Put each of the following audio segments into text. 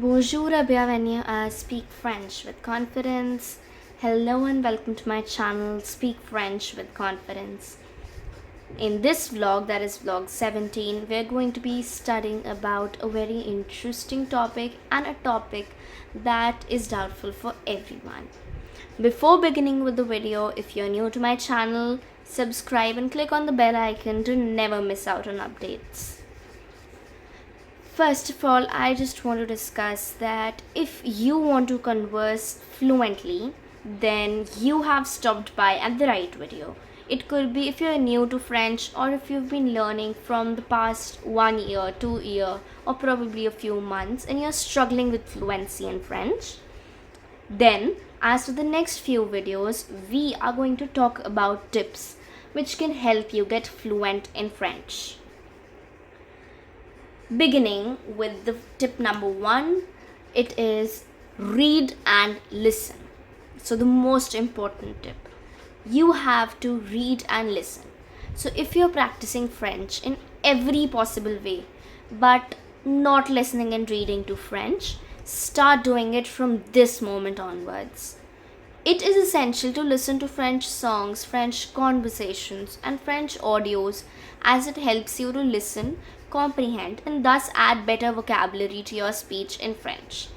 Bonjour, bienvenue à Speak French with Confidence. Hello and welcome to my channel Speak French with Confidence. In this vlog, that is vlog 17, we're going to be studying about a very interesting topic and a topic that is doubtful for everyone. Before beginning with the video, if you're new to my channel, subscribe and click on the bell icon to never miss out on updates. First of all, I just want to discuss that if you want to converse fluently, then you have stopped by at the right video. It could be if you're new to French or if you've been learning from the past 1 year, 2 year, or probably a few months and you're struggling with fluency in French. Then, as for the next few videos, we are going to talk about tips which can help you get fluent in French. Beginning with the tip number 1, it is read and listen. So the most important tip, you have to read and listen. So if you're practicing French in every possible way but not listening and reading to French, start doing it from this moment onwards. It is essential to listen to French songs, French conversations, and French audios as it helps you to listen, comprehend, and thus add better vocabulary to your speech in French.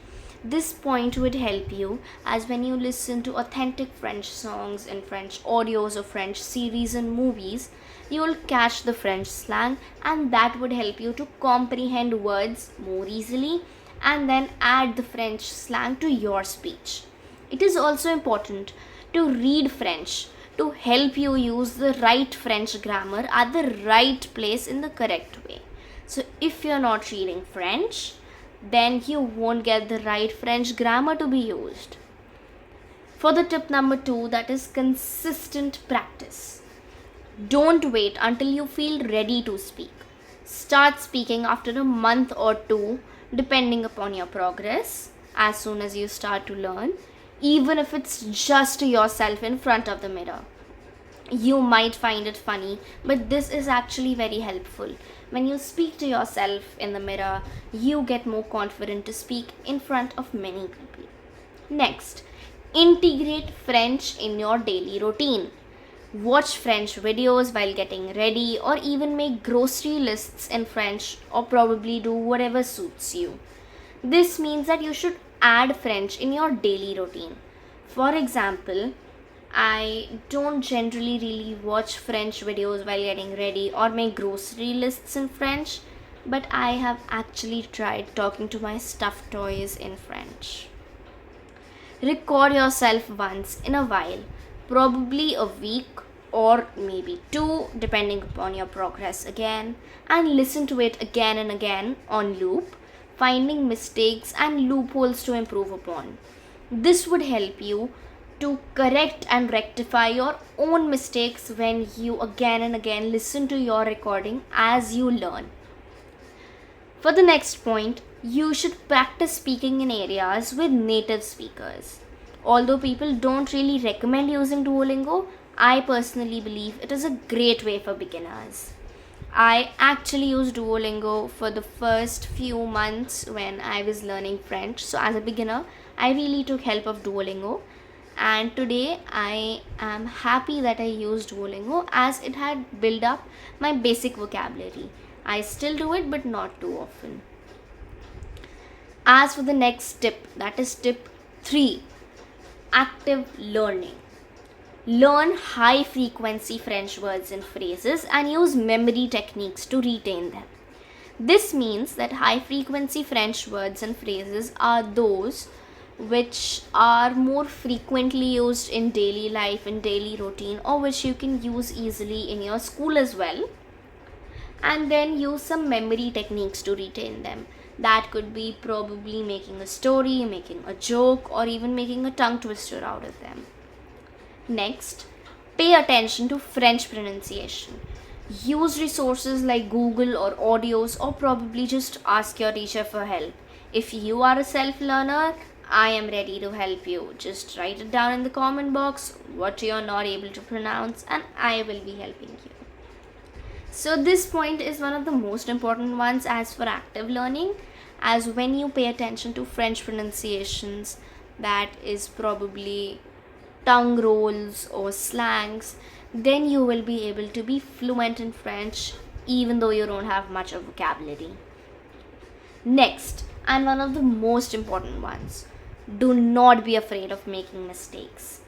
This point would help you as when you listen to authentic French songs and French audios or French series and movies, you will catch the French slang, and that would help you to comprehend words more easily and then add the French slang to your speech. It is also important to read French to help you use the right French grammar at the right place in the correct way. So if you're not reading French, then you won't get the right French grammar to be used. For the tip number 2, that is consistent practice. Don't wait until you feel ready to speak. Start speaking after a month or 2, depending upon your progress, as soon as you start to learn, even if it's just yourself in front of the mirror. You might find it funny, but this is actually very helpful. When you speak to yourself in the mirror, you get more confident to speak in front of many people. Next, integrate French in your daily routine. Watch French videos while getting ready, or even make grocery lists in French, or probably do whatever suits you. This means that you should add French in your daily routine. For example, I don't generally really watch French videos while getting ready or make grocery lists in French, but I have actually tried talking to my stuffed toys in French. Record yourself once in a while, probably a week or maybe 2, depending upon your progress again, and listen to it again and again on loop, finding mistakes and loopholes to improve upon. This would help you to correct and rectify your own mistakes when you again and again listen to your recording as you learn. For the next point, you should practice speaking in areas with native speakers. Although people don't really recommend using Duolingo, I personally believe it is a great way for beginners. I actually used Duolingo for the first few months when I was learning French. So as a beginner, I really took help of Duolingo. And today I am happy that I used Duolingo as it had built up my basic vocabulary. I still do it, but not too often. As for the next tip, that is tip 3, active learning. Learn high frequency French words and phrases and use memory techniques to retain them. This means that high frequency French words and phrases are those which are more frequently used in daily life and daily routine, or which you can use easily in your school as well, and then use some memory techniques to retain them. That could be probably making a story, making a joke, or even making a tongue twister out of them. Next, pay attention to French pronunciation. Use resources like Google or audios, or probably just ask your teacher for help. If you are a self-learner, I am ready to help you. Just write it down in the comment box what you are not able to pronounce, and I will be helping you. So this point is one of the most important ones as for active learning, as when you pay attention to French pronunciations, that is probably tongue rolls or slangs, then you will be able to be fluent in French even though you don't have much of vocabulary. Next, and one of the most important ones, do not be afraid of making mistakes.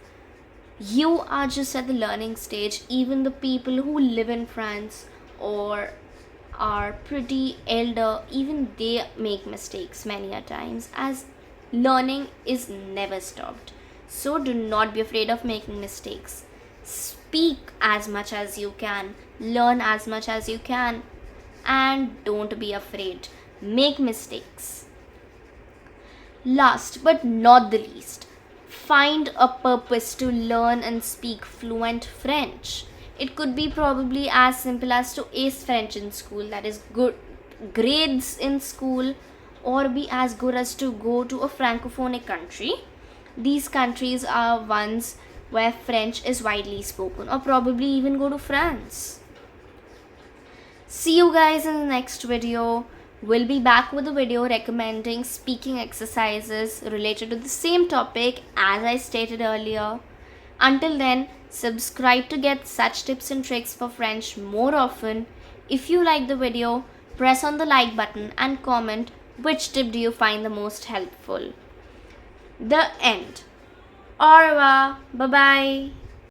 You are just at the learning stage. Even the people who live in France or are pretty elder, even they make mistakes many a times, as learning is never stopped. So do not be afraid of making mistakes. Speak as much as you can, learn as much as you can, and don't be afraid. Make mistakes. Last but not the least, find a purpose to learn and speak fluent French. It could be probably as simple as to ace French in school, that is good grades in school, or be as good as to go to a francophonic country. These countries are ones where French is widely spoken, or probably even go to France. See you guys in the next video. We'll be back with a video recommending speaking exercises related to the same topic as I stated earlier. Until then, subscribe to get such tips and tricks for French more often. If you like the video, press on the like button and comment which tip do you find the most helpful. The end. Au revoir. Bye bye.